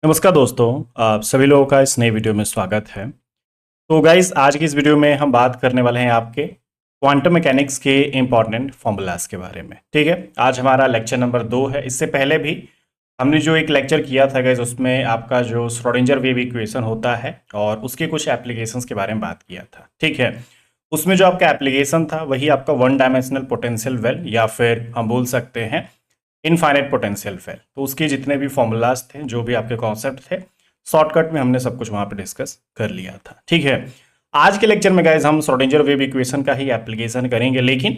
नमस्कार दोस्तों, आप सभी लोगों का इस नए वीडियो में स्वागत है। तो गाइस, आज की इस वीडियो में हम बात करने वाले हैं आपके क्वांटम मैकेनिक्स के इम्पॉर्टेंट फॉर्मूलाज के बारे में। ठीक है, आज हमारा लेक्चर नंबर 2 है। इससे पहले भी हमने जो एक लेक्चर किया था गाइस, उसमें आपका जो श्रोडिंगर वेव इक्वेशन होता है और उसके कुछ एप्लीकेशंस के बारे में बात किया था। ठीक है, उसमें जो आपका एप्लीकेशन था वही आपका वन डायमेंशनल पोटेंशियल वेल या फिर हम बोल सकते हैं इनफाइनाइट पोटेंशियल फेल। तो उसके जितने भी फॉर्मूलाज थे, जो भी आपके कॉन्सेप्ट थे, शॉर्टकट में हमने सब कुछ वहां पे डिस्कस कर लिया था। ठीक है, आज के लेक्चर में गाइस हम श्रोडिंगर वेव इक्वेशन का ही एप्लीकेशन करेंगे, लेकिन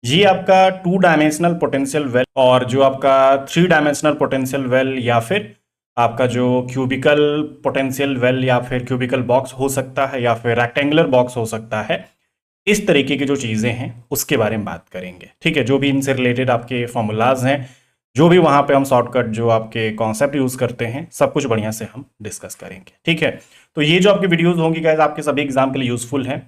ये आपका टू डायमेंशनल पोटेंशियल वेल और जो आपका थ्री डायमेंशनल पोटेंशियल वेल या फिर आपका जो क्यूबिकल पोटेंशियल वेल या फिर क्यूबिकल बॉक्स हो सकता है या फिर रेक्टेंगुलर बॉक्स हो सकता है, इस तरीके की जो चीज़ें हैं उसके बारे में बात करेंगे। ठीक है, जो भी इनसे रिलेटेड आपके फॉर्मूलाज हैं, जो भी वहां पे हम शॉर्टकट जो आपके कॉन्सेप्ट यूज करते हैं, सब कुछ बढ़िया से हम डिस्कस करेंगे। ठीक है, तो ये जो आपकी वीडियोस होंगी गाइस, आपके सभी एग्जाम के लिए यूजफुल हैं।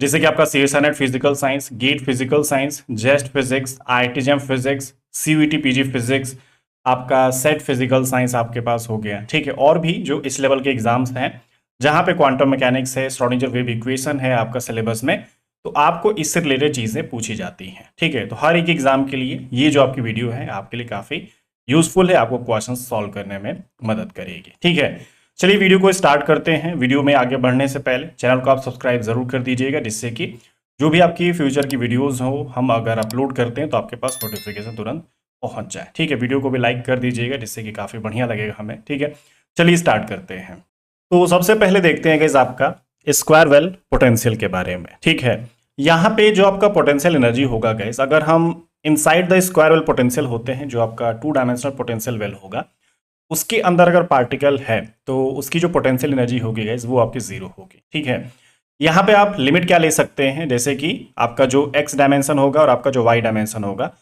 जैसे कि आपका CSI NET physical science, GATE physical science, JEST physics, IIT physics, CUET PG physics, आपका सेट फिजिकल साइंस आपके पास हो गया। ठीक है, और भी जो इस लेवल के एग्जाम्स हैं जहां पे क्वांटम मैकेनिक्स है, श्रोडिंगर वेव इक्वेशन है आपका सिलेबस में, तो आपको इससे रिलेटेड चीजें पूछी जाती हैं। ठीक है, तो हर एक एग्जाम के लिए ये जो आपकी वीडियो है आपके लिए काफी यूजफुल है, आपको क्वेश्चन सॉल्व करने में मदद करेगी। ठीक है, चलिए वीडियो को स्टार्ट करते हैं। वीडियो में आगे बढ़ने से पहले चैनल को आप सब्सक्राइब जरूर कर दीजिएगा, जिससे कि जो भी आपकी फ्यूचर की वीडियोस हो हम अगर अपलोड करते हैं तो आपके पास नोटिफिकेशन तुरंत पहुंच जाए। ठीक है, वीडियो को भी लाइक कर दीजिएगा, जिससे कि काफी बढ़िया लगेगा हमें। ठीक है, चलिए स्टार्ट करते हैं। तो सबसे पहले देखते हैं गाइस आपका स्क्वायर वेल पोटेंशियल के बारे में। ठीक है, यहाँ पे जो आपका पोटेंशियल एनर्जी होगा गाइस, अगर हम inside the square well potential होते हैं, जो आपका टू डायमेंशनल पोटेंशियल वेल होगा, उसके अंदर अगर पार्टिकल है तो उसकी जो पोटेंशियल एनर्जी होगी गाइस वो आपकी जीरो होगी। ठीक है, यहाँ पे आप लिमिट क्या ले सकते हैं, जैसे कि आपका जो एक्स डायमेंशन होगा और आपका जो वाई डायमेंशन होगा।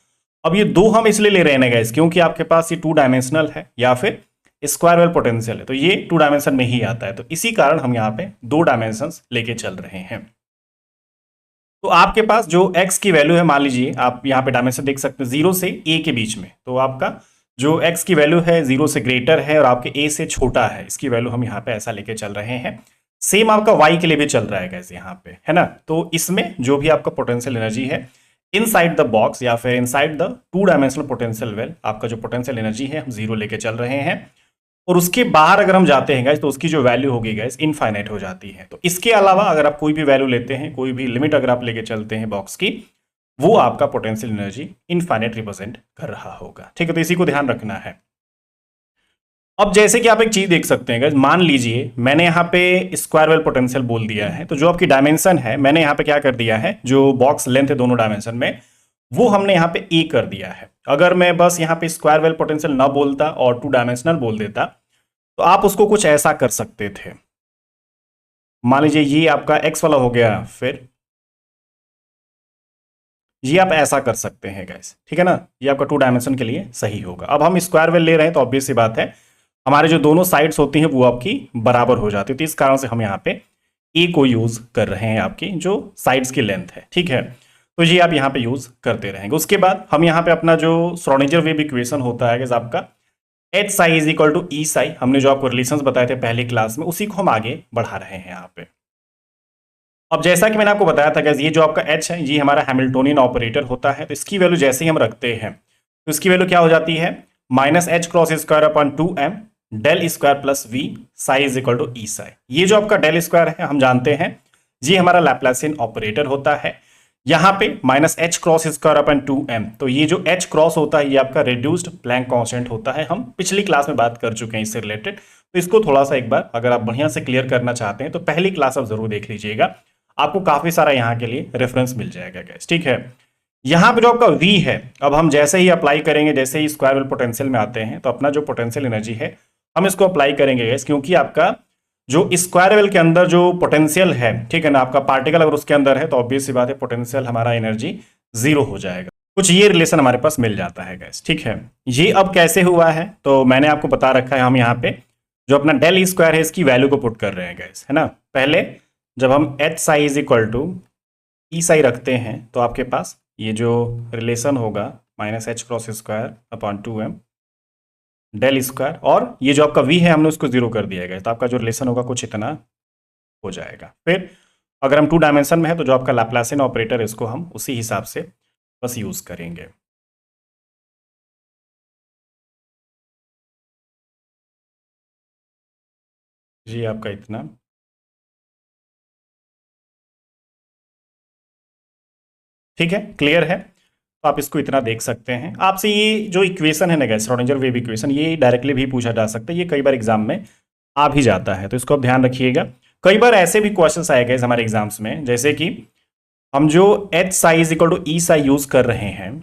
अब ये दो हम इसलिए ले रहे हैं गाइस क्योंकि आपके पास ये टू डायमेंशनल है या फिर स्क्वायर वेल पोटेंशियल है, तो ये टू डायमेंशन में ही आता है। तो इसी कारण हम यहाँ पे दो डायमेंशन लेके चल रहे हैं। तो आपके पास जो x की वैल्यू है, मान लीजिए आप यहाँ पे डायमेंशन देख सकते हैं 0 से a के बीच में, तो आपका जो x की वैल्यू है 0 से ग्रेटर है और आपके a से छोटा है, इसकी वैल्यू हम यहाँ पे ऐसा लेके चल रहे हैं। सेम आपका y के लिए भी चल रहा है गैस यहाँ पे, है ना। तो इसमें जो भी आपका पोटेंशियल एनर्जी है इनसाइड द बॉक्स या फिर inside the two dimensional potential well, आपका जो पोटेंशियल एनर्जी है हम 0 लेके चल रहे हैं। और उसके बाहर अगर हम जाते हैं गाइस तो उसकी जो वैल्यू होगी गाइस इनफाइनाइट हो जाती है। तो इसके अलावा अगर आप कोई भी वैल्यू लेते हैं, कोई भी लिमिट अगर आप लेके चलते हैं बॉक्स की, वो आपका पोटेंशियल एनर्जी इनफाइनाइट रिप्रेजेंट कर रहा होगा। ठीक है, तो इसी को ध्यान रखना है। अब जैसे कि आप एक चीज देख सकते हैं गाइस, मान लीजिए मैंने यहाँ पे स्क्वायर वेल पोटेंशियल बोल दिया है, तो जो आपकी डायमेंशन है मैंने यहाँ पे क्या कर दिया है, जो बॉक्स लेंथ है दोनों डायमेंशन में, वो हमने यहाँ पे ए कर दिया है। अगर मैं बस यहाँ पे स्क्वायर वेल पोटेंशियल ना बोलता और टू डायमेंशनल बोल देता तो आप उसको कुछ ऐसा कर सकते थे। मान लीजिए ये आपका एक्स वाला हो गया, फिर ये आप ऐसा कर सकते हैं गाइस। ठीक है ना, ये आपका टू डायमेंशन के लिए सही होगा। अब हम स्क्वायर वेल ले रहे हैं तो ऑब्वियस सी बात है हमारे जो दोनों साइड्स होती हैं वो आपकी बराबर हो जाती है, तो इस कारण से हम यहाँ पे ए को यूज कर रहे हैं, आपकी जो साइड्स की लेंथ है। ठीक है, तो ये आप यहाँ पे यूज करते रहेंगे। उसके बाद हम यहाँ पे अपना जो श्रोडिंगर वेव इक्वेशन होता है गाइस आपका H psi is equal to E psi, हमने जो आपको रिलेशंस बताए थे पहली क्लास में, उसी को हम आगे बढ़ा रहे हैं यहाँ पे। अब जैसा कि मैंने आपको बताया था गाइस, ये जो आपका एच है ये हमारा हैमिल्टोनियन ऑपरेटर होता है, तो इसकी वैल्यू जैसे ही हम रखते हैं तो इसकी वैल्यू क्या हो जाती है, minus H cross square upon 2m del square plus V psi is equal to E psi. ये जो आपका डेल स्क्वायर है हम जानते हैं ये हमारा लैप्लासियन ऑपरेटर होता है। यहाँ पे minus H cross square upon 2m, तो ये जो एच क्रॉस होता है ये आपका रिड्यूस्ड प्लैंक कांस्टेंट होता है, हम पिछली क्लास में बात कर चुके हैं इससे रिलेटेड। तो इसको थोड़ा सा एक बार अगर आप बढ़िया से क्लियर करना चाहते हैं तो पहली क्लास आप जरूर देख लीजिएगा, आपको काफी सारा यहाँ के लिए रेफरेंस मिल जाएगा गाइस। ठीक है, यहाँ पे जो आपका v है, अब हम जैसे ही अप्लाई करेंगे, जैसे ही स्क्वायर वेल पोटेंशियल में आते हैं तो अपना जो पोटेंशियल एनर्जी है हम इसको अप्लाई करेंगे गाइस, क्योंकि आपका जो स्क्वायर वेल के अंदर जो पोटेंशियल है, ठीक है ना, आपका पार्टिकल अगर उसके अंदर है तो ऑब्वियस सी बात है पोटेंशियल हमारा एनर्जी जीरो हो जाएगा। कुछ ये रिलेशन हमारे पास मिल जाता है गाइस। ठीक है, ये अब कैसे हुआ है तो मैंने आपको बता रखा है, हम यहाँ पे जो अपना डेल स्क्वायर है इसकी वैल्यू को पुट कर रहे हैं गाइस, है ना। पहले जब हम H psi is equal to E psi रखते हैं तो आपके पास ये जो रिलेशन होगा minus H cross square upon 2m del square, और ये जो आपका v है हमने उसको जीरो कर दिया गया, तो आपका जो रिलेशन होगा कुछ इतना हो जाएगा। फिर अगर हम 2 डायमेंशन में है तो जो आपका लैप्लासियन ऑपरेटर है इसको हम उसी हिसाब से बस यूज करेंगे। जी आपका इतना, ठीक है, क्लियर है। तो आप इसको इतना देख सकते हैं। आपसे ये जो इक्वेशन है ना गाइस, श्रोडिंगर वेव इक्वेशन, ये डायरेक्टली भी पूछा जा सकता है, ये कई बार एग्जाम में आ भी जाता है, तो इसको आप ध्यान रखिएगा। कई बार ऐसे भी क्वेश्चंस आए गए हमारे एग्जाम्स में, जैसे कि हम जो H psi is equal to E psi use कर रहे हैं,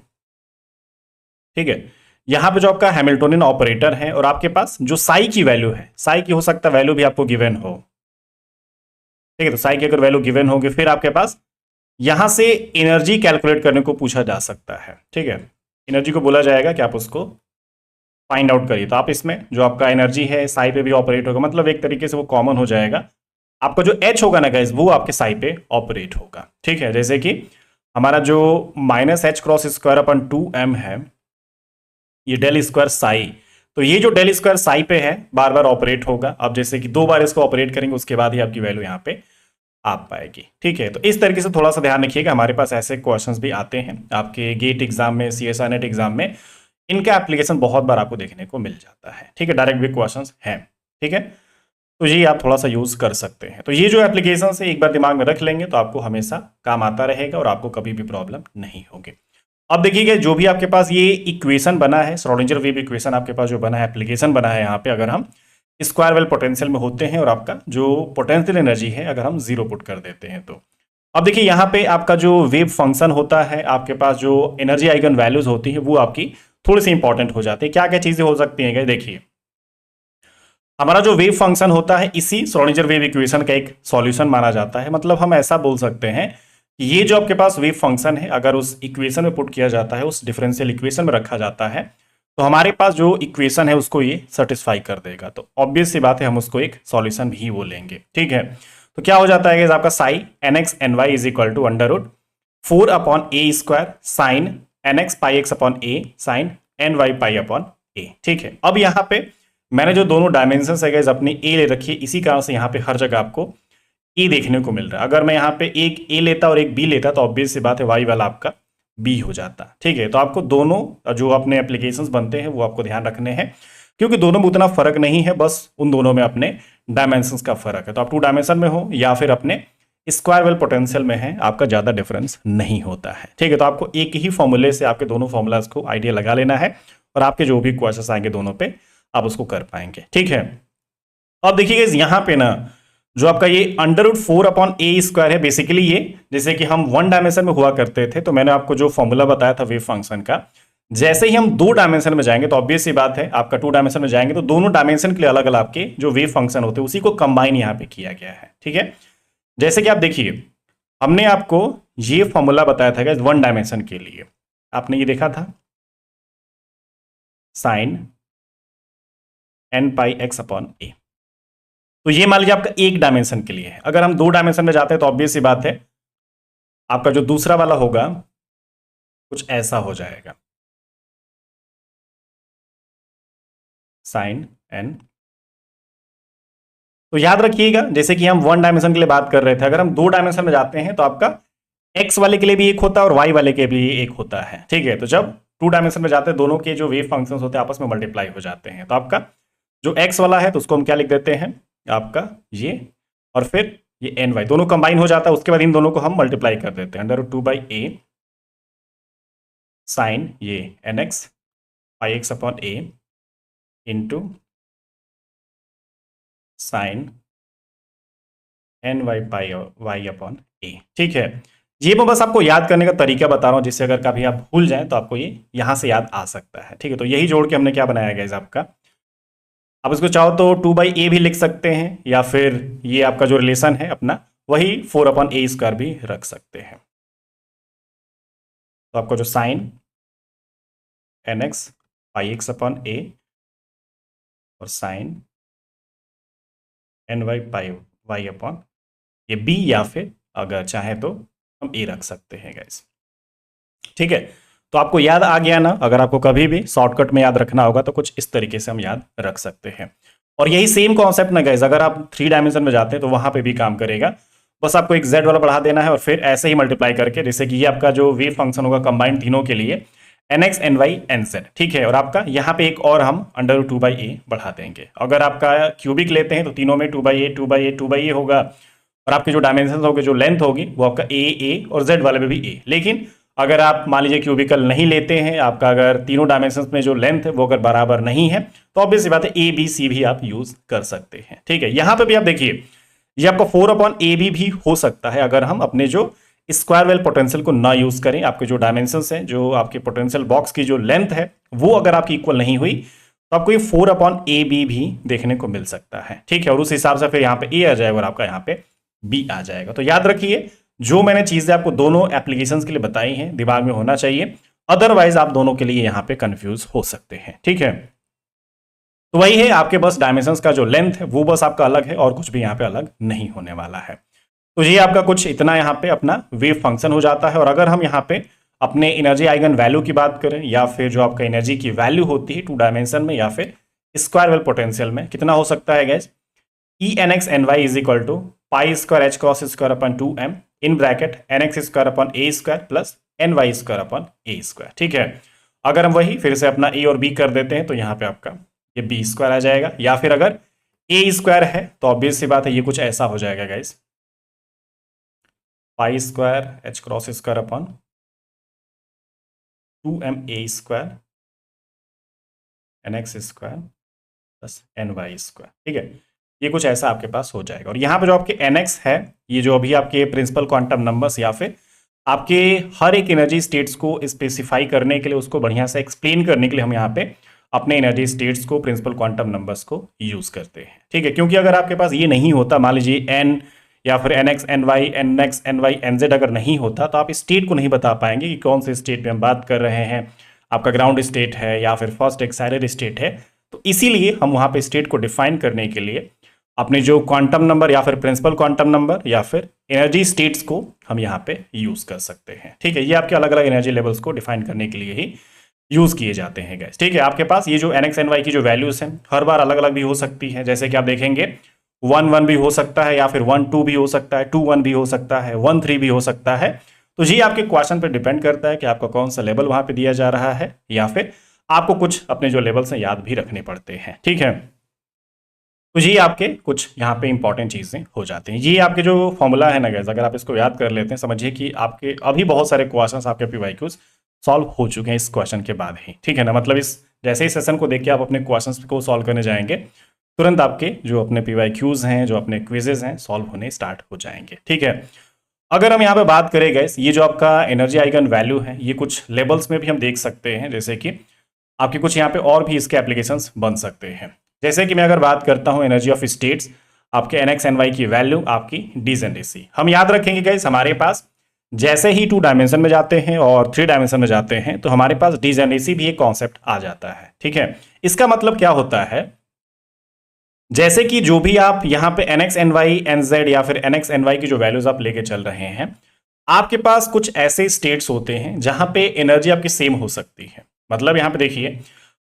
ठीक है, यहां पे जो आपका हैमिल्टोनियन ऑपरेटर है और आपके पास जो साई की वैल्यू है, साई की हो सकता है वैल्यू भी आपको गिवन हो, ठीक है, तो साई की अगर वैल्यू गिवन होगी फिर आपके पास यहां से एनर्जी कैलकुलेट करने को पूछा जा सकता है, ठीक है। एनर्जी को बोला जाएगा कि आप उसको फाइंड आउट करिए, तो आप इसमें जो आपका एनर्जी है साई पे भी ऑपरेट होगा, मतलब एक तरीके से वो कॉमन हो जाएगा। आपका जो एच होगा ना गाइस, वो आपके साई पे ऑपरेट होगा, ठीक है। जैसे कि हमारा जो minus H cross square upon 2m है, ये डेल स्क्वायर साई, तो ये जो डेल स्क्वायर साई पे है बार बार ऑपरेट होगा। अब जैसे कि 2 बार इसको ऑपरेट करेंगे उसके बाद ही आपकी वैल्यू यहाँ पे आ पाएगी, ठीक है। तो इस तरीके से थोड़ा सा ध्यान रखिएगा, हमारे पास ऐसे क्वेश्चंस भी आते हैं आपके गेट एग्जाम में, सीएसआई नेट एग्जाम में, इनका एप्लीकेशन बहुत बार आपको देखने को मिल जाता है, ठीक है, डायरेक्ट भी क्वेश्चंस हैं, ठीक है। तो ये आप थोड़ा सा यूज कर सकते हैं। तो ये जो एप्लीकेशन है एक बार दिमाग में रख लेंगे तो आपको हमेशा काम आता रहेगा और आपको कभी भी प्रॉब्लम नहीं होगी। अब देखिएगा जो भी आपके पास ये इक्वेशन बना है, श्रोडिंगर वेव इक्वेशन आपके पास जो बना है, एप्लीकेशन बना है, यहाँ पे अगर हम स्क्वायर वेल पोटेंशियल में होते हैं और आपका जो पोटेंशियल एनर्जी है अगर हम जीरो पुट कर देते हैं, तो अब देखिए यहाँ पे आपका जो वेव फंक्शन होता है, आपके पास जो एनर्जी आइगन वैल्यूज होती है वो आपकी थोड़ी सी इंपॉर्टेंट हो जाती है। क्या क्या चीजें हो सकती हैं, देखिए हमारा जो वेव फंक्शन होता है इसी श्रोडिंगर वेव इक्वेशन का एक सॉल्यूशन माना जाता है। मतलब हम ऐसा बोल सकते हैं कि ये जो आपके पास वेव फंक्शन है अगर उस इक्वेशन में पुट किया जाता है, उस डिफरेंशियल इक्वेशन में रखा जाता है, तो हमारे पास जो इक्वेशन है उसको ये सेटिस्फाई कर देगा। तो ऑब्वियस सी बात है हम उसको एक सॉल्यूशन भी बोलेंगे, ठीक है। तो क्या हो जाता है आपका psi n x n y is equal to under root 4 upon a square sine n x pi x upon a sine N Y pi upon ए, ठीक है। अब यहाँ पे मैंने जो दोनों डायमेंशन है गाइस अपनी ए ले रखी है, इसी कारण से यहाँ पे हर जगह आपको ए देखने को मिल रहा है। अगर मैं यहाँ पे एक ए लेता और एक बी लेता तो ऑब्वियस सी बात है वाई वाला आपका बी हो जाता, ठीक है। तो आपको दोनों जो अपने एप्लीकेशंस बनते हैं वो आपको ध्यान रखने हैं, क्योंकि दोनों में उतना फर्क नहीं है, बस उन दोनों में अपने डायमेंशंस का फर्क है। तो आप 2 डायमेंशन में हो या फिर अपने स्क्वायर वेल पोटेंशियल में है, आपका ज्यादा डिफरेंस नहीं होता है, ठीक है। तो आपको एक ही फॉर्मूले से आपके दोनों फॉर्मूलाज को आइडिया लगा लेना है और आपके जो भी क्वेश्चन आएंगे दोनों पे आप उसको कर पाएंगे, ठीक है। अब देखिए यहाँ पे ना जो आपका ये under root 4 upon a square है, बेसिकली ये जैसे कि हम 1 डायमेंशन में हुआ करते थे, तो मैंने आपको जो फॉर्मूला बताया था वेव फंक्शन का, जैसे ही हम 2 डायमेंशन में जाएंगे तो ऑब्वियस सी बात है आपका 2 डायमेंशन में जाएंगे तो दोनों डायमेंशन के लिए अलग अलग आपके जो वेव फंक्शन होते हैं उसी को कंबाइन यहाँ पे किया गया है, ठीक है। जैसे कि आप देखिए हमने आपको ये फॉर्मूला बताया था 1 डायमेंशन के लिए, आपने ये देखा था साइन एन पाई एक्स अपॉन ए। तो ये मान लीजिए आपका एक डायमेंशन के लिए है। अगर हम 2 डायमेंशन में जाते हैं तो ऑब्वियस सी बात है आपका जो दूसरा वाला होगा कुछ ऐसा हो जाएगा, साइन एन। तो याद रखिएगा जैसे कि हम 1 डायमेंशन के लिए बात कर रहे थे, अगर हम 2 डायमेंशन में जाते हैं तो आपका एक्स वाले के लिए भी एक होता है और वाई वाले के भी एक होता है, ठीक है। तो जब 2 डायमेंशन में जाते हैं दोनों के जो वेव फंक्शंस होते हैं आपस में मल्टीप्लाई हो जाते हैं, तो आपका जो एक्स वाला है तो उसको हम क्या लिख देते हैं आपका ये, और फिर ये एन वाई दोनों कंबाइन हो जाता है, उसके बाद इन दोनों को हम मल्टीप्लाई कर देते हैं, under root 2 by A sine ये N x pi x upon A into sine N Y pi Y upon ए, ठीक है। ये मैं बस आपको याद करने का तरीका बता रहा हूं जिससे अगर कभी आप भूल जाएं तो आपको ये यहां से याद आ सकता है, ठीक है। तो यही जोड़ के हमने क्या बनाया गया आपका, आप इसको चाहो तो 2 बाई ए भी लिख सकते हैं या फिर ये आपका जो रिलेशन है अपना वही 4 अपॉन ए स्क्वायर भी रख सकते हैं। तो आपको जो sign n x pi x upon ए और sign N Y pi Y upon ये बी, या फिर अगर चाहे तो हम ए रख सकते हैं गाइस, ठीक है। तो आपको याद आ गया ना, अगर आपको कभी भी शॉर्टकट में याद रखना होगा तो कुछ इस तरीके से हम याद रख सकते हैं। और यही सेम कॉन्सेप्ट ना गाइस, अगर आप 3 डायमेंशन में जाते हैं तो वहां पे भी काम करेगा। बस आपको एक z वाला बढ़ा देना है और फिर ऐसे ही मल्टीप्लाई करके, जैसे कि ये आपका जो वेव फंक्शन होगा कंबाइंड तीनों के लिए nx ny nz, ठीक है। और आपका यहाँ पे एक और हम अंडर 2/a बढ़ा देंगे। अगर आपका क्यूबिक लेते हैं तो तीनों में 2/a 2/a 2/a होगा, और आपके जो डायमेंशन होंगे, जो लेंथ होगी वो आपका a और z वाले में भी a। लेकिन अगर आप मान लीजिए क्यूबिकल नहीं लेते हैं, आपका अगर तीनों डायमेंशन में जो लेंथ है वो अगर बराबर नहीं है, तो ऑब्वियस सी बात है a b c भी आप यूज कर सकते हैं, ठीक है। यहां पे भी आप देखिए, ये आपका 4/ab भी हो सकता है अगर हम अपने जो स्क्वायर वेल पोटेंशियल को ना यूज करें। आपके जो डायमेंशंस हैं, जो आपके पोटेंशियल बॉक्स की जो लेंथ है वो अगर आपकी इक्वल नहीं हुई, तो आपको ये 4/ab भी देखने को मिल सकता है, ठीक है। और उस हिसाब से फिर यहाँ पे a आ जाएगा और आपका यहाँ पे b आ जाएगा। तो याद रखिए, जो मैंने चीजें आपको दोनों एप्लीकेशंस के लिए बताई हैं दिमाग में होना चाहिए, अदरवाइज आप दोनों के लिए यहाँ पे कंफ्यूज हो सकते हैं, ठीक है। तो वही है, आपके बस डायमेंशंस का जो लेंथ है वो बस आपका अलग है और कुछ भी यहाँ पे अलग नहीं होने वाला है। तो ये आपका कुछ इतना यहाँ पे अपना वेव फंक्शन हो जाता है। और अगर हम यहाँ पे अपने एनर्जी आइगन वैल्यू की बात करें, या फिर जो आपका एनर्जी की वैल्यू होती है 2 डायमेंशन में या फिर स्क्वायर वेल पोटेंशियल में, कितना हो सकता है guess, Enx ny is equal to pi square h cross square upon 2m in bracket nx square upon a square plus ny square upon a square, ठीक है। अगर हम वही फिर से अपना a और b कर देते हैं तो यहाँ पे आपका ये b स्क्वायर आ जाएगा, या फिर अगर a स्क्वायर है तो ऑब्वियस सी बात है ये कुछ ऐसा हो जाएगा guys, pi square h cross square upon 2m a square nx square plus ny square, ठीक है। ये कुछ ऐसा आपके पास हो जाएगा। और यहाँ पे जो आपके nx है, ये जो अभी आपके प्रिंसिपल क्वांटम नंबर्स या फिर आपके हर एक एनर्जी स्टेट्स को स्पेसिफाई करने के लिए, उसको बढ़िया से एक्सप्लेन करने के लिए हम यहाँ पे अपने एनर्जी स्टेट्स को, प्रिंसिपल क्वांटम नंबर्स को यूज करते हैं, ठीक है। क्योंकि अगर आपके पास ये नहीं होता, मान लीजिए n या फिर nx ny nx ny nz अगर नहीं होता, तो आप स्टेट को नहीं बता पाएंगे कि कौन से स्टेट में हम बात कर रहे हैं, आपका ग्राउंड स्टेट है या फिर फर्स्ट एक्साइटेड स्टेट है। तो इसीलिए हम वहाँ पे स्टेट को डिफाइन करने के लिए अपने जो क्वांटम नंबर या फिर प्रिंसिपल क्वांटम नंबर या फिर एनर्जी स्टेट्स को हम यहाँ पे यूज कर सकते हैं, ठीक है। ये आपके अलग अलग एनर्जी लेवल्स को डिफाइन करने के लिए ही यूज किए जाते हैं गाइस, ठीक है। आपके पास ये जो nx ny की जो वैल्यूज हैं हर बार अलग अलग भी हो सकती है, जैसे कि आप देखेंगे 1 1 भी हो सकता है, या फिर 1 2 भी हो सकता है, 2 1 भी हो सकता है, 1 3 भी हो सकता है। तो ये आपके क्वेश्चन पे डिपेंड करता है कि आपका कौन सा लेवल वहां पे दिया जा रहा है, या फिर आपको कुछ अपने जो लेवल से याद भी रखने पड़ते हैं, ठीक है। तो ये आपके कुछ यहाँ पे इंपॉर्टेंट चीजें हो जाती हैं। ये आपके जो फॉर्मूला है ना गाइस, अगर आप इसको याद कर लेते हैं, समझिए कि आपके अभी बहुत सारे क्वेश्चंस आपके पीवाईक्यूज सॉल्व हो चुके हैं इस क्वेश्चन के बाद ही, ठीक है ना। मतलब इस जैसे ही सेशन को देख के आप अपने क्वेश्चंस को सॉल्व करने जाएंगे, तुरंत आपके जो अपने पीवाईक्यूज हैं, जो अपने क्विजेज हैं, सॉल्व होने स्टार्ट हो जाएंगे, ठीक है। अगर हम यहाँ पे बात करें गाइस, ये जो आपका एनर्जी आइगन वैल्यू है, ये कुछ लेवल्स में भी हम देख सकते हैं, जैसे कि आपके कुछ यहाँ पे और भी इसके एप्लीकेशंस बन सकते हैं। जैसे कि मैं अगर बात करता हूँ एनर्जी ऑफ स्टेट्स, आपके nx ny की वैल्यू आपकी डिजेनरेसी, हम याद रखेंगे गाइस, हमारे पास जैसे ही 2 डायमेंशन में जाते हैं और 3 डायमेंशन में जाते हैं तो हमारे पास डिजेनरेसी भी एक कॉन्सेप्ट आ जाता है, ठीक है। इसका मतलब क्या होता है, जैसे कि जो भी आप यहाँ पे nx ny nz या फिर nx ny की जो वैल्यूज आप लेके चल रहे हैं, आपके पास कुछ ऐसे स्टेट्स होते हैं जहां पे एनर्जी आपकी सेम हो सकती है। मतलब यहाँ पे देखिए,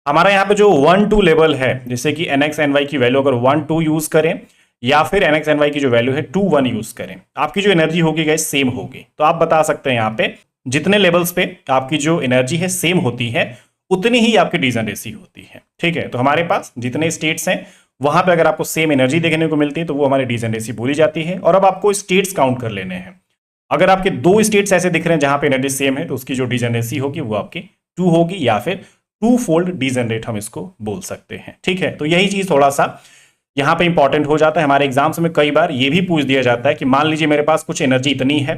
हमारा यहाँ पे जो 1 2 लेवल है, जैसे कि nx ny की वैल्यू अगर 1 2 यूज करें या फिर nx ny की जो वैल्यू है 2 1 यूज करें, आपकी जो एनर्जी होगी गाइस सेम होगी। तो आप बता सकते हैं यहाँ पे जितने लेवल्स पे आपकी जो एनर्जी है सेम होती है, उतनी ही आपकी डिजेनरेसी होती है, ठीक है। तो हमारे पास जितने स्टेट्स हैं वहां पे अगर आपको सेम एनर्जी देखने को मिलती है तो वो हमारी डिजेनरेसी बोली जाती है। और अब आपको स्टेट्स काउंट कर लेने हैं। अगर आपके 2 स्टेट्स ऐसे दिख रहे हैं जहां पे एनर्जी सेम है, तो उसकी जो डिजेनरेसी होगी वो आपकी 2 होगी, या फिर 2 फोल्ड डिजेनरेट हम इसको बोल सकते हैं, ठीक है। तो यही चीज थोड़ा सा यहाँ पे इंपॉर्टेंट हो जाता है। हमारे एग्जाम्स में कई बार ये भी पूछ दिया जाता है कि मान लीजिए मेरे पास कुछ एनर्जी इतनी है,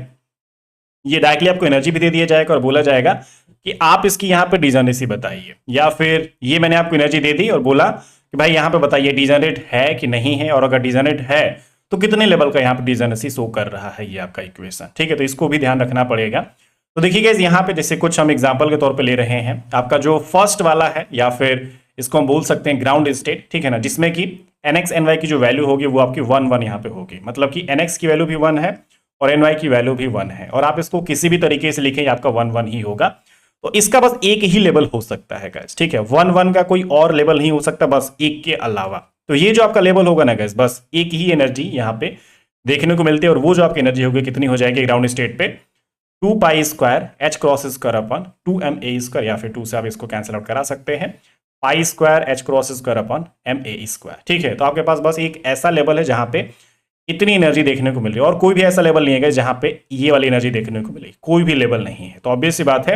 ये डायरेक्टली आपको एनर्जी भी दे दिया जाएगा और बोला जाएगा कि आप इसकी यहाँ पे डिजेनरेसी बताइए, या फिर ये मैंने आपको एनर्जी दे दी और बोला कि भाई यहाँ पे बताइए डिजेनरेट है कि नहीं है, और अगर डिजेनरेट है तो कितने लेवल का यहाँ पे डिजेनरेसी शो कर रहा है, ये आपका इक्वेशन, ठीक है। तो इसको भी ध्यान रखना पड़ेगा। तो देखिए गाइस, यहाँ पे जैसे कुछ हम एग्जांपल के तौर पे ले रहे हैं, आपका जो फर्स्ट वाला है या फिर इसको हम बोल सकते हैं ग्राउंड स्टेट, ठीक है ना, जिसमें कि nx ny की जो वैल्यू होगी वो आपकी 1 1 यहाँ पे होगी। मतलब कि nx की वैल्यू भी 1 है और ny की वैल्यू भी 1 है, और आप इसको किसी भी तरीके से लिखें आपका 1 1 ही होगा। तो इसका बस एक ही लेवल हो सकता है गाइस, ठीक है, 1 1 का कोई और लेवल नहीं हो सकता बस एक के अलावा। तो ये जो आपका लेवल होगा ना गाइस, बस एक ही एनर्जी यहाँ पे देखने को मिलती है, और वो जो आपकी एनर्जी होगी कितनी हो जाएगी ग्राउंड स्टेट पे, 2 pi square H cross square upon 2 M A square, या फिर 2 से आप इसको कैंसिल आउट करा सकते हैं, pi square H cross square upon M A square, ठीक है। तो आपके पास बस एक ऐसा लेवल है जहां पे इतनी एनर्जी देखने को मिल रही है, और कोई भी ऐसा लेवल नहीं है जहां पे ये वाली एनर्जी देखने को मिलेगी, कोई भी लेवल नहीं है। तो ऑब्वियस सी बात है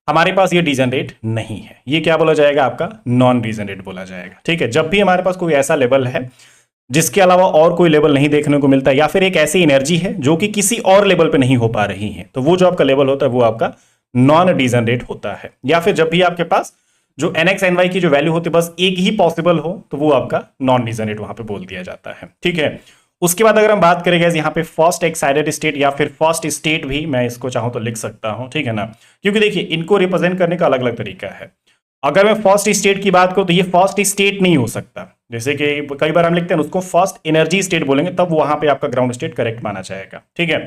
हमारे पास ये डिजनरेट नहीं है, ये क्या बोला जाएगा आपका नॉन डिजनरेट बोला जाएगा, ठीक है। जब भी हमारे पास कोई ऐसा लेवल है जिसके अलावा और कोई लेवल नहीं देखने को मिलता, या फिर एक ऐसी एनर्जी है जो कि किसी और लेवल पे नहीं हो पा रही है, तो वो जो आपका लेवल होता है वो आपका नॉन डिजनरेट होता है। या फिर जब भी आपके पास जो nx ny की जो वैल्यू होती है बस एक ही पॉसिबल हो, तो वो आपका नॉन डिजनरेट वहां पे बोल दिया जाता है, ठीक है। उसके बाद अगर हम बात करेंगे यहाँ पे फर्स्ट एक्साइटेड स्टेट या फिर फर्स्ट स्टेट भी मैं इसको चाहूं तो लिख सकता हूं, ठीक है ना, क्योंकि देखिए इनको रिप्रेजेंट करने का अलग अलग तरीका है। अगर मैं फर्स्ट स्टेट की बात करूं तो ये फर्स्ट स्टेट नहीं हो सकता, जैसे कि कई बार हम लिखते हैं उसको फर्स्ट एनर्जी स्टेट बोलेंगे, तब वहां पे आपका ग्राउंड स्टेट करेक्ट माना जाएगा, ठीक है।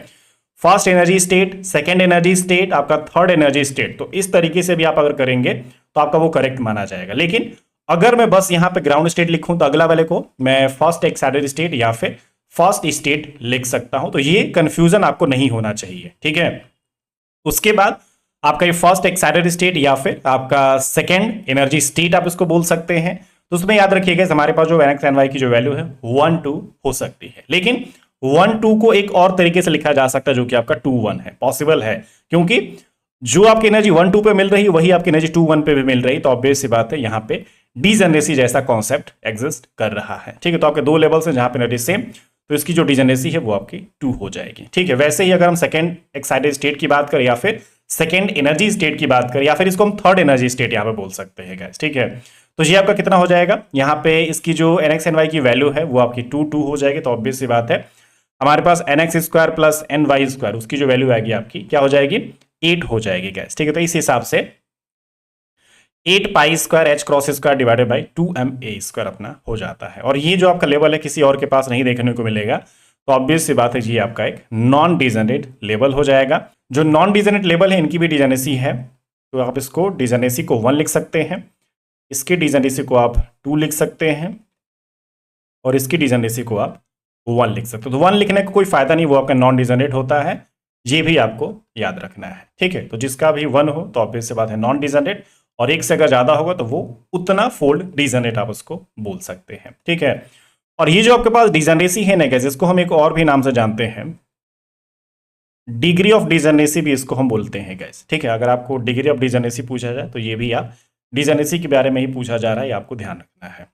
First energy state, second energy state, आपका थर्ड एनर्जी स्टेट, तो इस तरीके से भी आप अगर करेंगे तो आपका वो करेक्ट माना जाएगा। लेकिन अगर मैं बस यहां पे ग्राउंड स्टेट लिखूं तो अगला वाले को मैं फर्स्ट एक्साइटेड स्टेट या फिर फर्स्ट स्टेट लिख सकता हूं, तो ये कंफ्यूजन आपको नहीं होना चाहिए, ठीक है। उसके बाद आपका ये फर्स्ट एक्साइटेड स्टेट या फिर आपका सेकेंड एनर्जी स्टेट आप इसको बोल सकते हैं। तो उसमें याद रखिएगा हमारे पास जो nx ny की जो वैल्यू है 1 2 हो सकती है, लेकिन 1 2 को एक और तरीके से लिखा जा सकता है जो कि आपका 2 1 है, पॉसिबल है, क्योंकि जो आपकी एनर्जी 1 2 पे मिल रही है वही आपकी एनर्जी 2 1 पे भी मिल रही है। तो ऑब्वियस सी बात है यहाँ पे डिजनरेसी जैसा कॉन्सेप्ट एग्जिस्ट कर रहा है, ठीक है। तो आपके दो लेवल्स हैं जहां पे एनर्जी सेम, तो इसकी जो डिजनरेसी है वो आपकी 2 हो जाएगी, ठीक है। वैसे ही अगर हम सेकेंड एक्साइटेड स्टेट की बात करें या फिर सेकेंड एनर्जी स्टेट की बात करें, या फिर इसको हम थर्ड एनर्जी स्टेट यहाँ पे बोल सकते हैं गाइस, ठीक है। तो ये आपका कितना हो जाएगा, यहाँ पे इसकी जो nx ny की वैल्यू है वो आपकी 2 2 हो जाएगी। तो ऑब्वियस सी बात है हमारे पास nx square plus ny square उसकी जो वैल्यू आएगी आपकी क्या हो जाएगी 8 हो जाएगी गाइस, ठीक है। तो इस हिसाब से 8 pi square H cross square divided by 2 M A square अपना हो जाता है। और ये जो आपका लेवल है किसी और के पास नहीं देखने को मिलेगा, तो ऑब्वियस सी बात है ये आपका एक नॉन डिजनरेट लेवल हो जाएगा। जो नॉन डिजनरेट लेवल है इनकी भी डिजनरेसी है, तो आप इसको डिजनरेसी को 1 लिख सकते हैं, इसकी डिजनरेसी को आप 2 लिख सकते हैं, और इसकी डिजनरेसी को आप 1 लिख सकते हो। तो 1 लिखने का कोई फायदा नहीं, वो आपका नॉन डिजनरेट होता है, ये भी आपको याद रखना है, ठीक है। तो जिसका भी 1 हो तो ऑब्वियस सी बात है नॉन डिजनरेट, और एक से अगर ज्यादा होगा तो वो उतना फोल्ड डिजनरेट आप उसको बोल सकते हैं, ठीक है। और ये जो आपके पास डिजनरेसी है ना गाइस, इसको हम एक और भी नाम से जानते हैं, डिग्री ऑफ डिजनरेसी भी इसको हम बोलते हैं गाइस, ठीक है। अगर आपको डिग्री ऑफ डिजनरेसी पूछा जाए तो ये भी आप डिजनरेसी के बारे में ही पूछा जा रहा है, ये आपको ध्यान रखना है,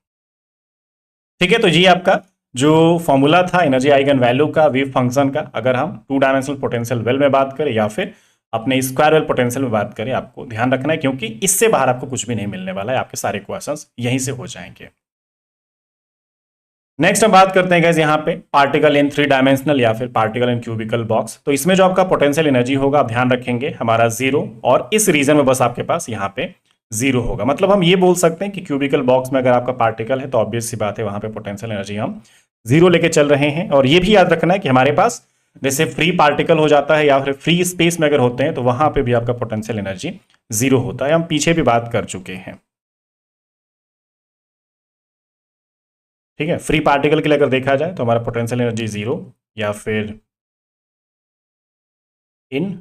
ठीक है। तो ये आपका जो फॉर्मूला था एनर्जी आइगन वैल्यू का वेव फंक्शन का, अगर हम 2 डायमेंशनल पोटेंशियल वेल में बात करें या फिर अपने स्क्वायर वेल पोटेंशियल में बात करें, आपको ध्यान रखना है, क्योंकि इससे बाहर आपको कुछ भी नहीं मिलने वाला है, आपके सारे क्वेश्चंस यहीं से हो जाएंगे। नेक्स्ट हम बात करते हैं गाइस यहाँ पे पार्टिकल इन 3 डायमेंशनल या फिर पार्टिकल इन क्यूबिकल बॉक्स। तो इसमें जो आपका पोटेंशियल एनर्जी होगा आप ध्यान रखेंगे हमारा 0, और इस रीजन में बस आपके पास यहाँ पे 0 होगा। मतलब हम ये बोल सकते हैं कि क्यूबिकल बॉक्स में अगर आपका पार्टिकल है तो ऑब्वियस सी बात है वहां पे पोटेंशियल एनर्जी हम 0 लेके चल रहे हैं। और ये भी याद रखना है कि हमारे पास जैसे फ्री पार्टिकल हो जाता है या फिर फ्री स्पेस में अगर होते हैं तो वहां पे भी आपका पोटेंशियल एनर्जी 0 होता है, हम पीछे भी बात कर चुके हैं, ठीक है। फ्री पार्टिकल के लिए अगर देखा जाए तो हमारा पोटेंशियल एनर्जी 0 या फिर in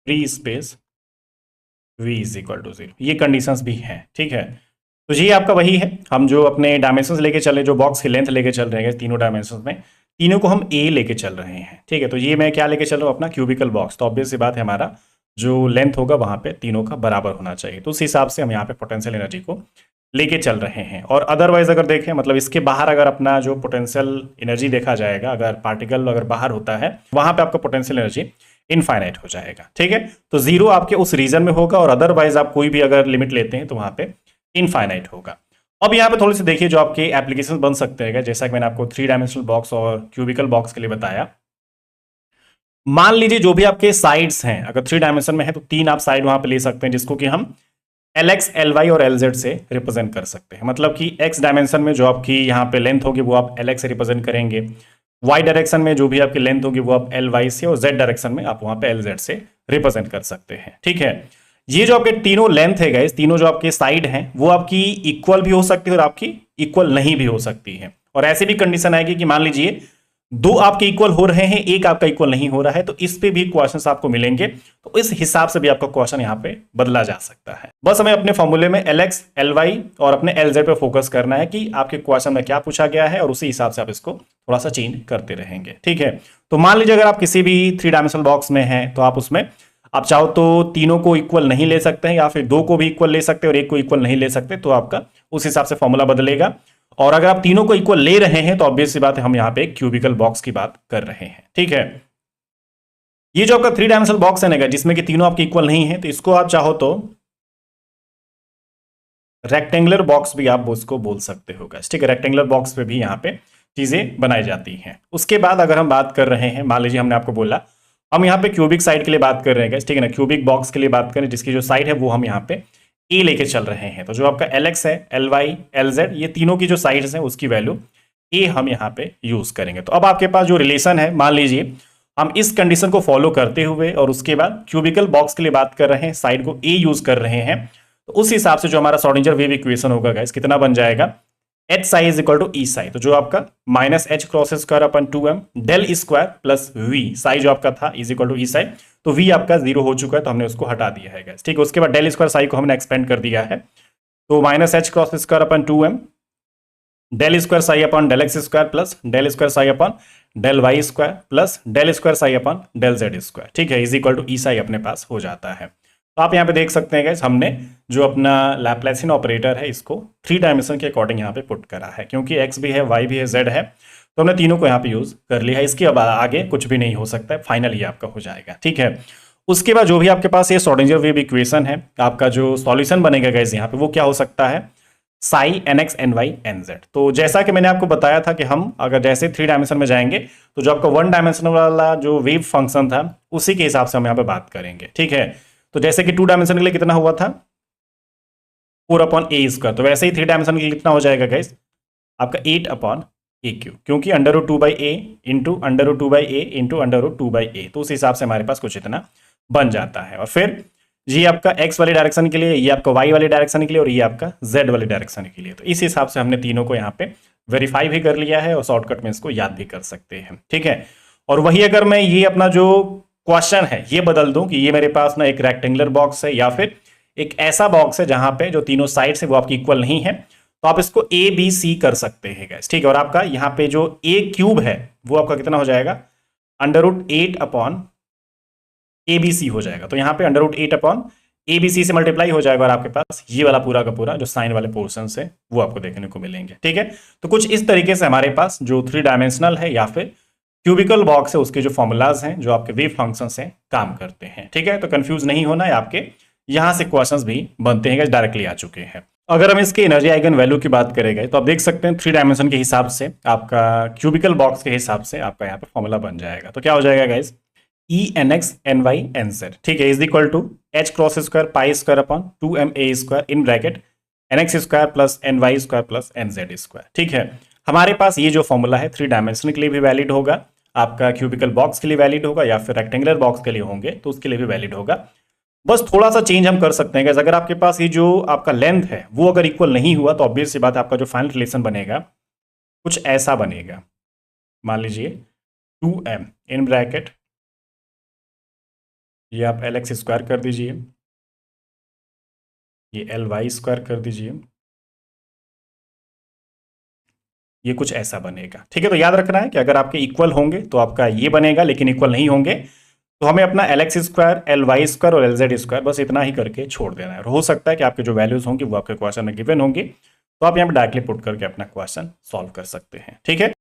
free space v is equal to 0, ये कंडीशंस भी हैं, ठीक है। तो ये आपका वही है, हम जो अपने डायमेंशंस लेके चले, जो बॉक्स की लेंथ लेके चल रहे हैं तीनों डायमेंशंस में, तीनों को हम a लेके चल रहे हैं, ठीक है। तो ये मैं क्या लेके चल रहा हूँ अपना क्यूबिकल बॉक्स, तो ऑब्वियस सी बात है हमारा जो लेंथ होगा वहां पे तीनों का बराबर होना चाहिए। तो उस हिसाब से हम यहाँ पे पोटेंशियल एनर्जी को लेके चल रहे हैं। और अदरवाइज अगर देखें मतलब इसके बाहर अगर अपना जो पोटेंशियल एनर्जी देखा जाएगा, अगर पार्टिकल अगर बाहर होता है वहां पे आपका पोटेंशियल एनर्जी इनफाइनाइट हो जाएगा, ठीक है। तो 0 आपके उस रीजन में होगा, और अदरवाइज आप कोई भी अगर लिमिट लेते हैं तो वहां पे इनफाइनाइट होगा। अब यहाँ पे थोड़ी सी देखिए जो आपके एप्लीकेशन बन सकते हैं, जैसा कि मैंने आपको 3 डायमेंशनल बॉक्स और क्यूबिकल बॉक्स के लिए बताया। मान लीजिए जो भी आपके साइड्स हैं अगर 3 डायमेंशन में है तो 3 आप साइड वहां पे ले सकते हैं, जिसको कि हम LX, LY और LZ से रिप्रेजेंट कर सकते हैं। मतलब कि X डायमेंशन में जो आपकी यहाँ पे लेंथ होगी वो आप LX से रिप्रेजेंट करेंगे, वाई डायरेक्शन में जो भी आपकी लेंथ होगी वो आप एल वाई से, और जेड डायरेक्शन में आप वहां पे एल जेड से रिप्रेजेंट कर सकते हैं। ठीक है, ये जो आपके तीनों लेंथ है गाइस, तीनों जो आपके साइड हैं वो आपकी इक्वल भी हो सकती है और आपकी इक्वल नहीं भी हो सकती है। और ऐसी भी कंडीशन आएगी कि मान लीजिए दो आपके इक्वल हो रहे हैं, एक आपका इक्वल नहीं हो रहा है, तो इस पे भी क्वेश्चंस आपको मिलेंगे, तो इस हिसाब से भी आपका क्वेश्चन यहां पे बदला जा सकता है। बस हमें अपने फॉर्मूले में LX, LY और अपने LZ पे फोकस करना है कि आपके क्वेश्चन में क्या पूछा गया है, और उसी हिसाब से आप इसको थोड़ा सा चेंज करते रहेंगे। ठीक है, तो मान लीजिए अगर आप किसी भी 3 डायमेंशनल बॉक्स में हैं, तो आप उसमें आप चाहो तो तीनों को इक्वल नहीं ले सकते हैं, या फिर दो को भी इक्वल ले सकते हैं और एक को इक्वल नहीं ले सकते, तो आपका उस हिसाब से फॉर्मूला बदलेगा। और अगर आप तीनों को इक्वल ले रहे हैं तो ऑब्वियस सी बात है हम यहां पे एक क्यूबिकल बॉक्स की बात कर रहे हैं। ठीक है, ये जो आपका 3 डायमेंशनल बॉक्स है ना, जिसमें कि तीनों आपके इक्वल नहीं है, तो इसको आप चाहो तो रेक्टेंगुलर बॉक्स भी आप उसको बोल सकते हो। ठीक है, रेक्टेंगुलर बॉक्स पे भी यहां पे चीजें बनाई जाती हैं। उसके बाद अगर हम बात कर रहे हैं, मान लीजिए हमने आपको बोला हम यहाँ पे क्यूबिक साइड के लिए बात कर रहे हैं, ठीक है ना, क्यूबिक बॉक्स के लिए बात करें जिसकी जो साइड है वो हम यहाँ पे ए लेके चल रहे हैं, तो जो आपका LX है, LY, LZ, ये तीनों की जो साइड्स हैं उसकी वैल्यू ए हम यहाँ पे यूज करेंगे। तो अब आपके पास जो रिलेशन है, मान लीजिए हम इस कंडीशन को फॉलो करते हुए और उसके बाद क्यूबिकल बॉक्स के लिए बात कर रहे हैं, साइड को ए यूज कर रहे हैं, तो उस हिसाब से जो हमारा श्रोडिंगर वेव इक्वेशन होगा गाइस, कितना बन जाएगा, H psi is equal to E psi, तो जो आपका minus H cross square upon 2m del square plus V, psi जो आपका था is equal to E psi, तो वी आपका 0 हो चुका है तो हमने उसको हटा दिया है गाइस। ठीक है, उसके बाद डेल स्क्वायर साई को हमने एक्सपेंड कर दिया है, तो minus H cross square upon 2m del square psi upon del x square plus del square psi upon del y square plus del square psi upon del z square. ठीक है, is equal to E psi अपने पास हो जाता है। तो आप यहाँ पे देख सकते हैं गाइस, हमने जो अपना लैप्लासियन ऑपरेटर है इसको 3 डायमेंशन के अकॉर्डिंग यहाँ पे पुट करा है, क्योंकि x भी है, y भी है, z है, तो हमने तीनों को यहाँ पे यूज कर लिया है। इसके अब आगे कुछ भी नहीं हो सकता है, फाइनल ये आपका हो जाएगा। ठीक है, उसके बाद जो भी आपके पास ये श्रोडिंगर वेव इक्वेशन है, आपका जो सॉल्यूशन बनेगा गाइस यहाँ पे वो क्या हो सकता है, साई nx ny nz। तो जैसा कि मैंने आपको बताया था कि हम अगर जैसे 3 डायमेंशन में जाएंगे तो जो आपका 1 डायमेंशन वाला जो वेव फंक्शन था उसी के हिसाब से हम यहाँ पे बात करेंगे। ठीक है, तो जैसे कि 2 डायमेंशन के लिए कितना हुआ था 4/a², तो वैसे ही 3 डायमेंशन के लिए कितना हो जाएगा गाइस, आपका 8/a³, क्योंकि √2/a into √2/a into √2/a, तो उस हिसाब से हमारे पास कुछ इतना बन जाता है। और फिर ये आपका x वाली डायरेक्शन के लिए, ये आपका y वाली डायरेक्शन के लिए और ये आपका z वाली डायरेक्शन के लिए, तो इस हिसाब से हमने तीनों को यहाँ पे वेरीफाई भी कर लिया है और शॉर्टकट में इसको याद भी कर सकते हैं। ठीक है, और वही अगर मैं ये अपना जो क्वेश्चन है ये बदल दूं कि ये मेरे पास ना एक रेक्टेंगुलर बॉक्स है या फिर एक ऐसा बॉक्स है जहां पे जो तीनों साइड से वो आपकी इक्वल नहीं है, तो आप इसको ए बी सी कर सकते हैं गाइस। ठीक है, और आपका यहाँ पे जो a³ है वो आपका कितना हो जाएगा, √8/abc हो जाएगा, तो यहाँ पे √8/abc से मल्टीप्लाई हो जाएगा और आपके पास ये वाला पूरा का पूरा जो साइन वाले पोर्शन है वो आपको देखने को मिलेंगे। ठीक है, तो कुछ इस तरीके से हमारे पास जो 3 डायमेंशनल है या फिर क्यूबिकल बॉक्स है उसके जो फॉर्मूलाज हैं जो आपके वेव फंक्शंस हैं काम करते हैं। ठीक है, तो कंफ्यूज नहीं होना है, आपके यहां से क्वेश्चंस भी बनते हैं, डायरेक्टली आ चुके हैं। अगर हम इसके एनर्जी आइगन वैल्यू की बात करेंगे तो आप देख सकते हैं 3 डायमेंशन के हिसाब से आपका क्यूबिकल बॉक्स के हिसाब से आपका यहाँ पे फॉर्मूला बन जाएगा। तो क्या हो जाएगा गाइस, E(nx, ny, nz), ठीक है, is equal to h cross square pi square upon 2ma² in bracket nx square plus ny square plus nz square. ठीक है, हमारे पास ये जो फॉर्मूला है 3 डायमेंशन के लिए भी वैलिड होगा, आपका क्यूबिकल बॉक्स के लिए वैलिड होगा या फिर रेक्टेंगुलर बॉक्स के लिए होंगे तो उसके लिए भी वैलिड होगा। बस थोड़ा सा चेंज हम कर सकते हैं, अगर आपके पास ये जो आपका लेंथ है वो अगर इक्वल नहीं हुआ तो ऑब्वियस सी बात है आपका जो फाइनल रिलेशन बनेगा कुछ ऐसा बनेगा। मान लीजिए 2m इन ब्रैकेट, ये आप LX स्क्वायर कर दीजिए, ये LY स्क्वायर कर दीजिए, ये कुछ ऐसा बनेगा। ठीक है, तो याद रखना है कि अगर आपके इक्वल होंगे तो आपका ये बनेगा, लेकिन इक्वल नहीं होंगे तो हमें अपना LX स्क्वायर, LY स्क्वायर और LZ स्क्वायर बस इतना ही करके छोड़ देना है। और हो सकता है कि आपके जो वैल्यूज होंगी वो आपके क्वेश्चन में गिवन होंगी, तो आप यहाँ पे डायरेक्टली पुट करके अपना क्वेश्चन सॉल्व कर सकते हैं। ठीक है,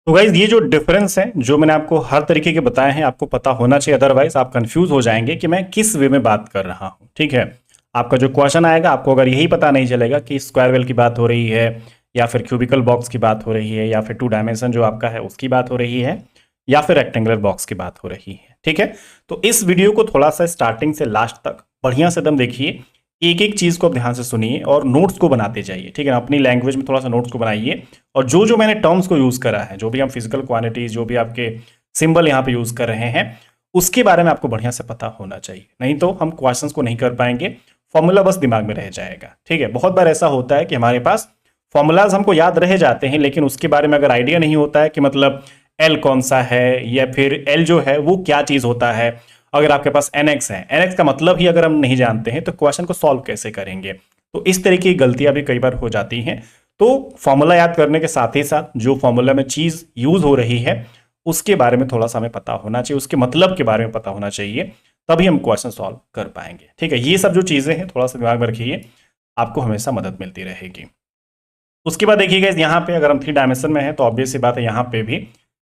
तो गाइज ये जो डिफरेंस है जो मैंने आपको हर तरीके के बताए हैं आपको पता होना चाहिए, अदरवाइज आप कंफ्यूज हो जाएंगे कि मैं किस वे में बात कर रहा हूँ। ठीक है, आपका जो क्वेश्चन आएगा आपको अगर यही पता नहीं चलेगा कि स्क्वायर वेल की बात हो रही है या फिर क्यूबिकल बॉक्स की बात हो रही है या फिर 2 डायमेंशन जो आपका है उसकी बात हो रही है या फिर रेक्टेंगुलर बॉक्स की बात हो रही है। ठीक है, तो इस वीडियो को थोड़ा सा स्टार्टिंग से लास्ट तक बढ़िया से एकदम देखिए, एक एक चीज को आप ध्यान से सुनिए और नोट्स को बनाते जाइए, ठीक है ना। अपनी लैंग्वेज में थोड़ा सा नोट्स को बनाइए और जो जो मैंने टर्म्स को यूज करा है, जो भी हम फिजिकल क्वांटिटीज, जो भी आपके सिंबल यहाँ पे यूज कर रहे हैं, उसके बारे में आपको बढ़िया से पता होना चाहिए, नहीं तो हम क्वेश्चंस को नहीं कर पाएंगे, फॉर्मूला बस दिमाग में रह जाएगा, ठीक है। बहुत बार ऐसा होता है कि हमारे पास फॉर्मूलाज हमको याद रह जाते हैं, लेकिन उसके बारे में अगर आइडिया नहीं होता है कि मतलब एल कौन सा है या फिर एल जो है वो क्या चीज होता है। अगर आपके पास एनएक्स है, एनएक्स का मतलब ही अगर हम नहीं जानते हैं तो क्वेश्चन को सॉल्व कैसे करेंगे। तो इस तरीके की गलतियां भी कई बार हो जाती हैं। तो फॉर्मूला याद करने के साथ ही साथ जो फॉर्मूला में चीज यूज हो रही है उसके बारे में थोड़ा सा हमें पता होना चाहिए, उसके मतलब के बारे में पता होना चाहिए, तभी हम क्वेश्चन सॉल्व कर पाएंगे, ठीक है। ये सब जो चीजें हैं थोड़ा सा दिमाग में रखिए, आपको हमेशा मदद मिलती रहेगी। उसके बाद देखिएगा यहाँ पे अगर हम 3 डायमेंशन में है तो ऑब्वियस सी बात है यहाँ पे भी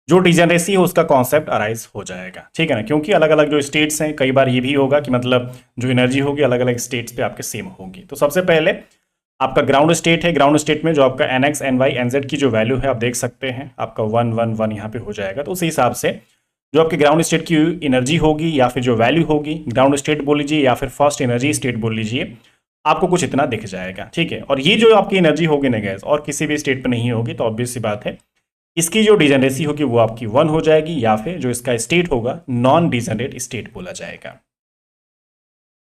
जो डिजेनरेसी है उसका कॉन्सेप्ट अराइज हो जाएगा, ठीक है ना। क्योंकि अलग अलग जो स्टेट्स हैं, कई बार ये भी होगा कि मतलब जो एनर्जी होगी अलग अलग स्टेट्स पे आपके सेम होगी। तो सबसे पहले आपका ग्राउंड स्टेट है, ग्राउंड स्टेट में जो आपका एनएक्स एनवाई एनजेड की जो वैल्यू है आप देख सकते हैं, आपका 1 1 1 यहाँ पे हो जाएगा। तो उसी हिसाब से जो आपके ग्राउंड स्टेट की एनर्जी होगी या फिर जो वैल्यू होगी, ग्राउंड स्टेट बोल लीजिए या फिर फर्स्ट एनर्जी स्टेट बोल लीजिए, आपको कुछ इतना दिख जाएगा, ठीक है। और ये जो आपकी एनर्जी होगी ना गैस, और किसी भी स्टेट पे नहीं होगी, तो ऑब्वियस सी बात है इसकी जो डिजेनरेसी होगी वो आपकी 1 हो जाएगी, या फिर जो इसका स्टेट होगा नॉन डिजेनरेट स्टेट बोला जाएगा।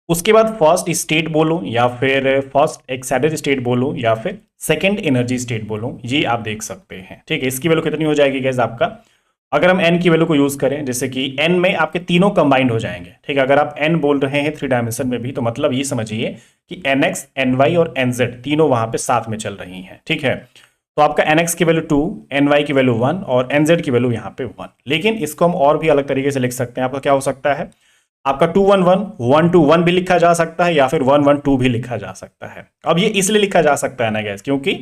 उसके बाद फर्स्ट स्टेट बोलो या फिर फर्स्ट एक्साइटेड स्टेट बोलो या फिर सेकंड एनर्जी स्टेट बोलो, ये आप देख सकते हैं, ठीक है। इसकी वैल्यू कितनी हो जाएगी गैस आपका, अगर हम n की वैल्यू को यूज करें, जैसे कि n में आपके तीनों कंबाइंड हो जाएंगे, ठीक है। अगर आप n बोल रहे हैं 3 डायमेंशन में भी, तो मतलब ये समझिए कि nx ny और nz तीनों वहां पे साथ में चल रही हैं, ठीक है। तो आपका nx की वैल्यू 2, ny की वैल्यू 1 और nz की वैल्यू यहाँ पे 1। लेकिन इसको हम और भी अलग तरीके से लिख सकते हैं। आपका क्या हो सकता है, आपका 2 1 1 1 2 1 भी लिखा जा सकता है या फिर 1 1 2 भी लिखा जा सकता है। अब ये इसलिए लिखा जा सकता है ना गैस, क्योंकि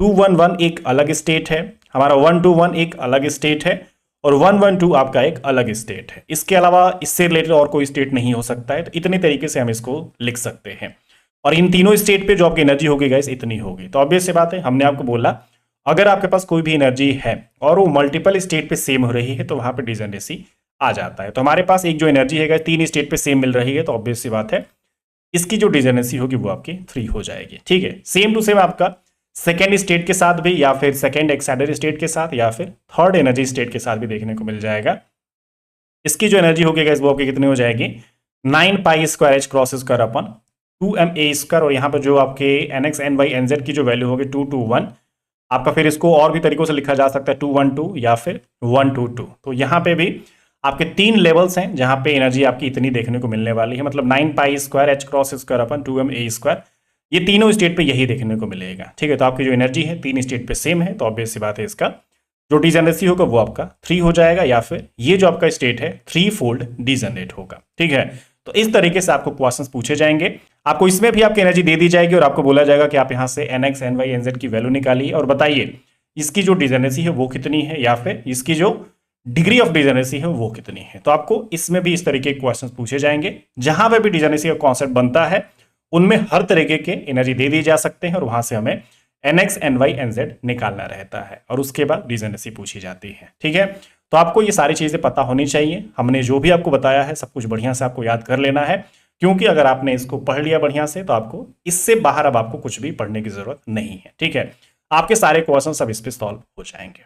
2 1 1 एक अलग स्टेट है, हमारा 1 2 1 एक अलग स्टेट है और 1 1 2 आपका एक अलग स्टेट है। इसके अलावा इससे रिलेटेड और कोई स्टेट नहीं हो सकता है। तो इतने तरीके से हम इसको लिख सकते हैं और इन तीनों स्टेट पे जो आपकी एनर्जी होगी गैस इतनी होगी। तो ऑब्वियस सी बात है, हमने आपको बोला अगर आपके पास कोई भी एनर्जी है और वो मल्टीपल स्टेट पे सेम हो रही है तो वहां पे डिजेनरेसी आ जाता है। तो हमारे पास एक जो एनर्जी है 3 स्टेट पे सेम मिल रही है, तो ऑब्वियस सी बात है इसकी जो डिजेनरेसी होगी वो आपकी 3 हो जाएगी, ठीक है। सेम टू सेम आपका सेकेंड स्टेट के साथ भी या फिर सेकेंड एक्साइटेड स्टेट के साथ या फिर थर्ड एनर्जी स्टेट के साथ भी देखने को मिल जाएगा। इसकी जो एनर्जी होगी गैस वो आपकी कितनी हो जाएगी, 9 पाई स्क्वायर एच क्रॉस स्क्वायर अपन 2ma स्क्वायर, और यहाँ पर जो आपके nx ny nz की जो वैल्यू होगी 2 2 1, आपका फिर इसको और भी तरीकों से लिखा जा सकता है 2 1 2 या फिर 1 2 2। तो यहाँ पे भी आपके 3 लेवल्स हैं जहां पे एनर्जी आपकी इतनी देखने को मिलने वाली है, मतलब 9 पाई स्क्वायर एच क्रॉस स्क्वायर अपन 2ma स्क्वायर, ये तीनों स्टेट पे यही देखने को मिलेगा, ठीक है। तो आपकी जो एनर्जी है 3 स्टेट पे सेम है, तो ऑब्वियस सी बात है इसका जो डिजेनरेसी होगा वो आपका 3 हो जाएगा, या फिर ये जो आपका स्टेट है 3 फोल्ड डिजेनरेट होगा, ठीक है। तो इस तरीके से आपको क्वेश्चंस पूछे जाएंगे, आपको इसमें भी आपकी एनर्जी दे दी जाएगी और आपको बोला जाएगा कि आप यहां से nx ny nz की वैल्यू निकालिए और बताइए इसकी जो डिजेनरेसी है वो कितनी है या फिर इसकी जो डिग्री ऑफ डिजेनरेसी है वो कितनी है। तो आपको इसमें भी इस तरीके के क्वेश्चंस पूछे जाएंगे, जहां पे भी डिजेनरेसी का कॉन्सेप्ट बनता है उनमें हर तरीके के एनर्जी दे दी जा सकते हैं और वहां से हमें nx ny nz निकालना रहता है और उसके बाद डिजेनरेसी पूछी जाती है, ठीक है। तो आपको ये सारी चीजें पता होनी चाहिए। हमने जो भी आपको बताया है सब कुछ बढ़िया से आपको याद कर लेना है, क्योंकि अगर आपने इसको पढ़ लिया बढ़िया से तो आपको इससे बाहर अब आपको कुछ भी पढ़ने की जरूरत नहीं है, ठीक है। आपके सारे क्वेश्चन सब इस पे सॉल्व हो जाएंगे।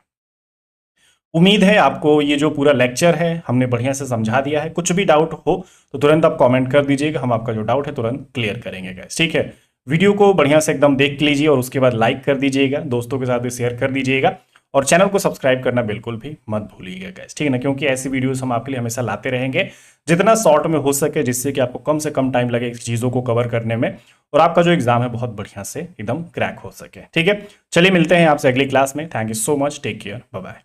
उम्मीद है आपको ये जो पूरा लेक्चर है हमने बढ़िया से समझा दिया है। कुछ भी डाउट हो तो तुरंत आप कमेंट कर दीजिएगा, हम आपका जो डाउट है तुरंत क्लियर करेंगे गाइस, ठीक है। वीडियो को बढ़िया से एकदम देख लीजिए और उसके बाद लाइक कर दीजिएगा, दोस्तों के साथ भी शेयर कर दीजिएगा और चैनल को सब्सक्राइब करना बिल्कुल भी मत भूलिएगा गाइस, ठीक है ना, क्योंकि ऐसी वीडियोस हम आपके लिए हमेशा लाते रहेंगे जितना शॉर्ट में हो सके, जिससे कि आपको कम से कम टाइम लगे चीज़ों को कवर करने में और आपका जो एग्जाम है बहुत बढ़िया से एकदम क्रैक हो सके, ठीक है। चलिए मिलते हैं आपसे अगली क्लास में। Thank you so much, take care, bye bye.